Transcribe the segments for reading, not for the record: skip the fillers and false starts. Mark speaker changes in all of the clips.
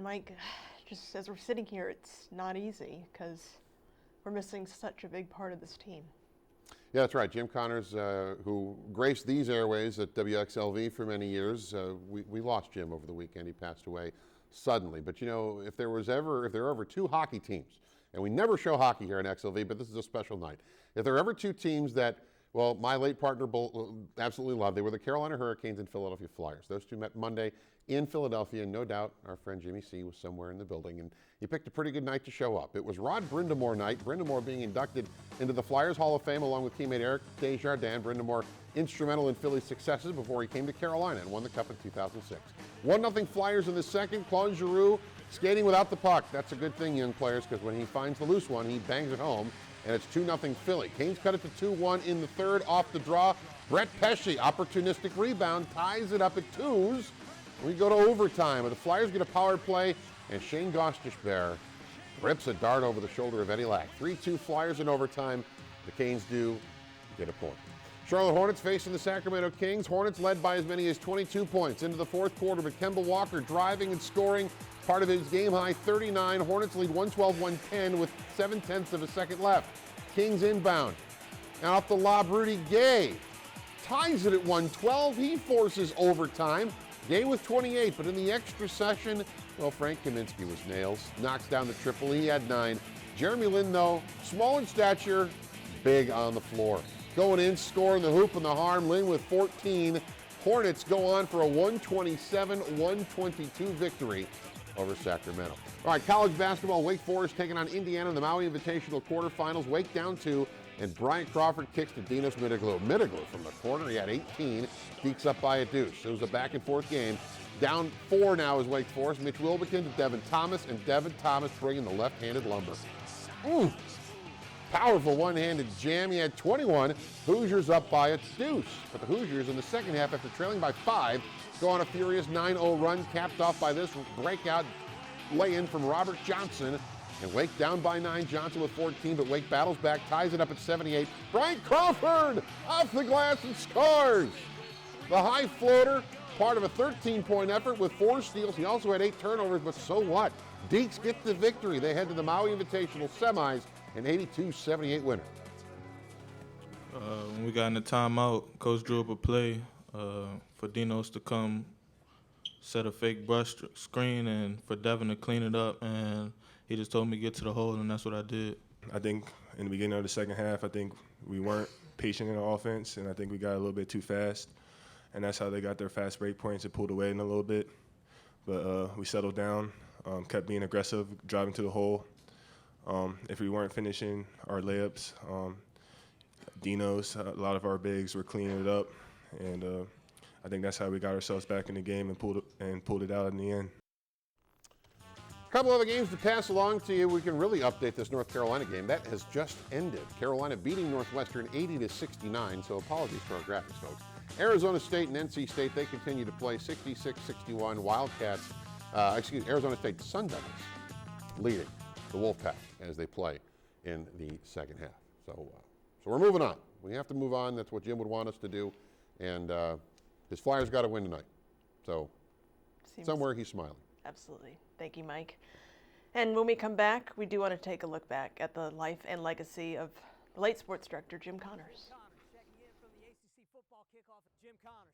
Speaker 1: Mike, just as we're sitting here, it's not easy because we're missing such a big part of this team.
Speaker 2: Yeah, that's right. Jim Connors, who graced these airways at WXLV for many years, we lost Jim over the weekend. He passed away suddenly. But you know, if there were ever two hockey teams, and we never show hockey here on XLV, but this is a special night. If there were ever two teams that, well, my late partner absolutely loved, they were the Carolina Hurricanes and Philadelphia Flyers. Those two met Monday in Philadelphia, and no doubt our friend Jimmy C was somewhere in the building, and he picked a pretty good night to show up. It was Rod Brind'Amour night. Brind'Amour being inducted into the Flyers Hall of Fame along with teammate Eric Desjardins. Brind'Amour instrumental in Philly's successes before he came to Carolina and won the Cup in 2006. 1-0 Flyers in the second. Claude Giroux skating without the puck. That's a good thing, young players, because when he finds the loose one, he bangs it home, and it's 2-0 Philly. Canes cut it to 2-1 in the third off the draw. Brett Pesce, opportunistic rebound, ties it up at 2s. We go to overtime, and the Flyers get a power play, and Shane Gostisbehere rips a dart over the shoulder of Eddie Lack. 3-2 Flyers in overtime. The Canes do get a point. Charlotte Hornets facing the Sacramento Kings. Hornets led by as many as 22 points into the fourth quarter, but Kemba Walker driving and scoring part of his game-high 39. Hornets lead 112-110 with 0.7 of a second left. Kings inbound. And off the lob, Rudy Gay ties it at 112. He forces overtime. Gay with 28, but in the extra session, well, Frank Kaminsky was nails. Knocks down the triple. He had 9. Jeremy Lin, though, small in stature, big on the floor. Going in, scoring the hoop and the harm. Lin with 14. Hornets go on for a 127-122 victory over Sacramento. All right, college basketball. Wake Forest taking on Indiana in the Maui Invitational quarterfinals. Wake down 2, and Bryant Crawford kicks to Dinos Mitiglu. Mitiglu from the corner, he had 18, peaks up by a deuce. It was a back-and-forth game. Down 4 now is Wake Forest. Mitch Wilbekin to Devin Thomas, and Devin Thomas bringing the left-handed lumber. Ooh, powerful one-handed jam. He had 21. Hoosiers up by a deuce. But the Hoosiers in the second half, after trailing by 5, go on a furious 9-0 run, capped off by this breakout lay-in from Robert Johnson. And Wake down by 9, Johnson with 14, but Wake battles back, ties it up at 78. Bryant Crawford off the glass and scores. The high floater, part of a 13-point effort with 4 steals. He also had 8 turnovers, but so what? Deeks get the victory. They head to the Maui Invitational semis, an 82-78 winner.
Speaker 3: When we got in the timeout, Coach drew up a play for Dinos to come set a fake brush screen and for Devin to clean it up, and he just told me to get to the hole, and that's what I did.
Speaker 4: I think in the beginning of the second half, I think we weren't patient in the offense, and I think we got a little bit too fast, and that's how they got their fast break points and pulled away in a little bit. But we settled down, kept being aggressive, driving to the hole. If we weren't finishing our layups, Dinos, a lot of our bigs were cleaning it up, and I think that's how we got ourselves back in the game and pulled it out in the end.
Speaker 2: A couple other games to pass along to you. We can really update this North Carolina game. That has just ended. Carolina beating Northwestern 80-69, so apologies for our graphics, folks. Arizona State and NC State, they continue to play 66-61. Wildcats, Arizona State Sun Devils leading the Wolfpack as they play in the second half. So we're moving on. We have to move on. That's what Jim would want us to do. And his Flyers got to win tonight. So somewhere he's smiling.
Speaker 1: Absolutely. Thank you, Mike. And when we come back, we do want to take a look back at the life and legacy of the late sports director, Jim Connors.
Speaker 5: Checking in from the ACC football kickoff at Jim Connors.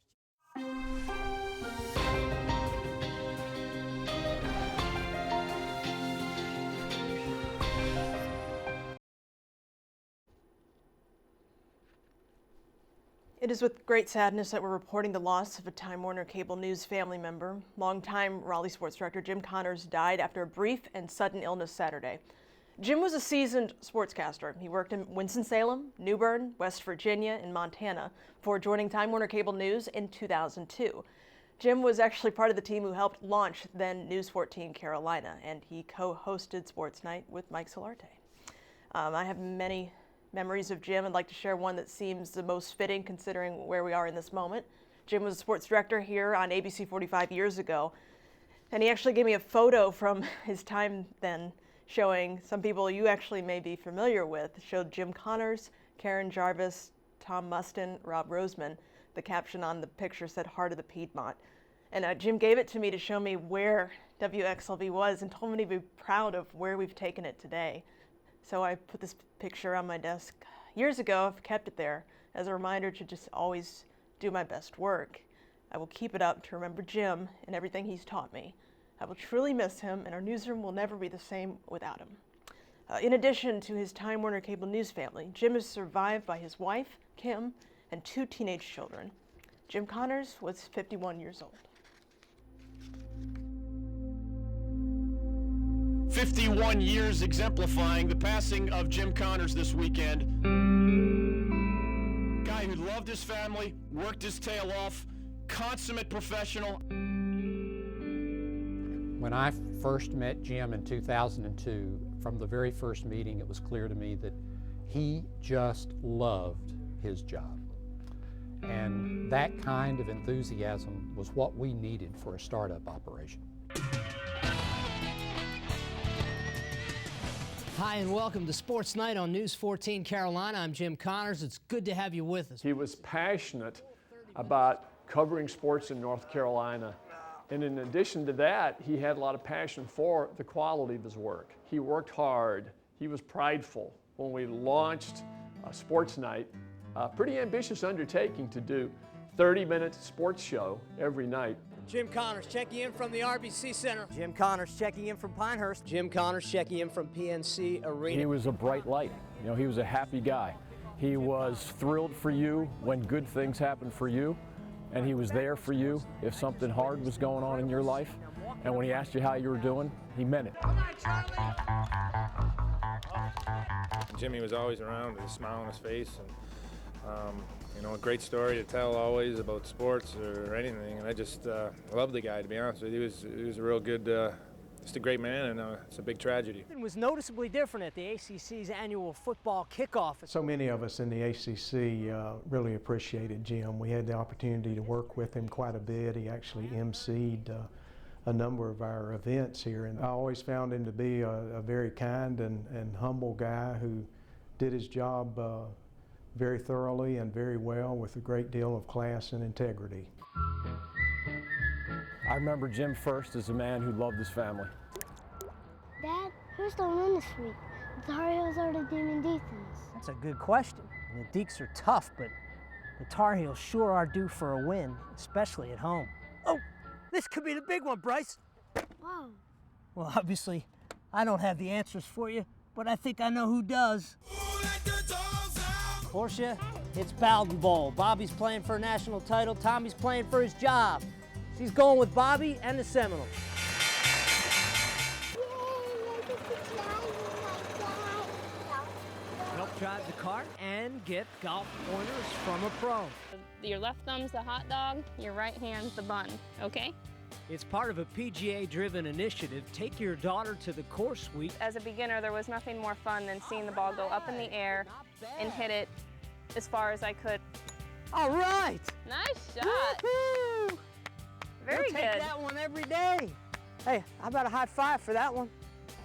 Speaker 1: It is with great sadness that we're reporting the loss of a Time Warner Cable News family member. Longtime Raleigh sports director Jim Connors died after a brief and sudden illness Saturday. Jim was a seasoned sportscaster. He worked in Winston-Salem, New Bern, West Virginia, and Montana before joining Time Warner Cable News in 2002. Jim was actually part of the team who helped launch then News 14 Carolina, and he co-hosted Sports Night with Mike Solarte. I have many memories of Jim. I'd like to share one that seems the most fitting considering where we are in this moment. Jim was a sports director here on ABC 45 years ago, and he actually gave me a photo from his time then showing some people you actually may be familiar with. It showed Jim Connors, Karen Jarvis, Tom Mustin, Rob Roseman. The caption on the picture said Heart of the Piedmont. And Jim gave it to me to show me where WXLV was and told me to be proud of where we've taken it today. So I put this picture on my desk years ago. I've kept it there as a reminder to just always do my best work. I will keep it up to remember Jim and everything he's taught me. I will truly miss him, and our newsroom will never be the same without him. In addition to his Time Warner Cable News family, Jim is survived by his wife, Kim, and 2 teenage children. Jim Connors was 51 years old.
Speaker 6: 51 years exemplifying the passing of Jim Connors this weekend. Guy who loved his family, worked his tail off, consummate professional.
Speaker 7: When I first met Jim in 2002, from the very first meeting, it was clear to me that he just loved his job. And that kind of enthusiasm was what we needed for a startup operation.
Speaker 5: Hi, and welcome to Sports Night on News 14 Carolina. I'm Jim Connors. It's good to have you with us.
Speaker 8: He was passionate about covering sports in North Carolina. And in addition to that, he had a lot of passion for the quality of his work. He worked hard. He was prideful. When we launched Sports Night, a pretty ambitious undertaking to do 30-minute sports show every night.
Speaker 5: Jim Connors checking in from the RBC Center. Jim Connors checking in from Pinehurst. Jim Connors checking in from PNC Arena.
Speaker 9: He was a bright light. You know, he was a happy guy. He was thrilled for you when good things happened for you, and he was there for you if something hard was going on in your life. And when he asked you how you were doing, he meant it.
Speaker 10: Jimmy was always around with a smile on his face, and you know, a great story to tell always about sports or anything. And I just loved the guy, to be honest with you. He was a real good, just a great man, and it's a big tragedy.
Speaker 5: It was noticeably different at the ACC's annual football kickoff.
Speaker 11: So many of us in the ACC really appreciated Jim. We had the opportunity to work with him quite a bit. He actually emceed a number of our events here, and I always found him to be a very kind and humble guy who did his job very thoroughly and very well with a great deal of class and integrity.
Speaker 9: I remember Jim first as a man who loved his family.
Speaker 12: Dad, who's going to win this week? The Tar Heels or the Demon Deacons?
Speaker 5: That's a good question. The Deeks are tough, but the Tar Heels sure are due for a win, especially at home. Oh, this could be the big one, Bryce.
Speaker 12: Wow.
Speaker 5: Well, obviously, I don't have the answers for you, but I think I know who does. Portia, it's Bowden Bowl. Bobby's playing for a national title. Tommy's playing for his job. She's going with Bobby and the Seminoles. Help drive the cart and get golf pointers from a pro.
Speaker 13: Your left thumb's the hot dog, your right hand's the bun, okay?
Speaker 5: It's part of a PGA-driven initiative. Take your daughter to the course suite.
Speaker 13: As a beginner, there was nothing more fun than seeing the ball go up in the air and hit it as far as I could.
Speaker 5: All right!
Speaker 13: Nice shot.
Speaker 5: Woo-hoo!
Speaker 13: Very
Speaker 5: We'll take
Speaker 13: good.
Speaker 5: that one every day. Hey, how about a high five for that one?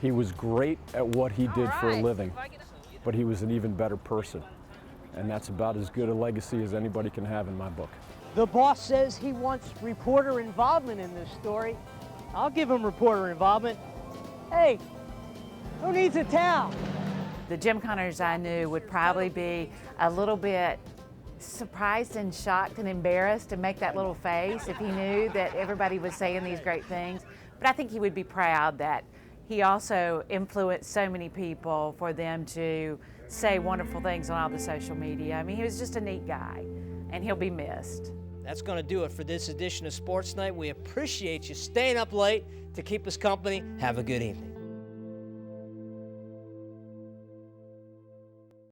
Speaker 9: He was great at what he did for a
Speaker 13: right.
Speaker 9: living, but he was an even better person. And that's about as good a legacy as anybody can have in my book.
Speaker 5: The boss says he wants reporter involvement in this story. I'll give him reporter involvement. Hey, who needs a towel?
Speaker 14: The Jim Connors I knew would probably be a little bit surprised and shocked and embarrassed and make that little face if he knew that everybody was saying these great things. But I think he would be proud that he also influenced so many people for them to say wonderful things on all the social media. I mean, he was just a neat guy, and he'll be missed.
Speaker 5: That's going to do it for this edition of Sports Night. We appreciate you staying up late to keep us company. Have a good evening.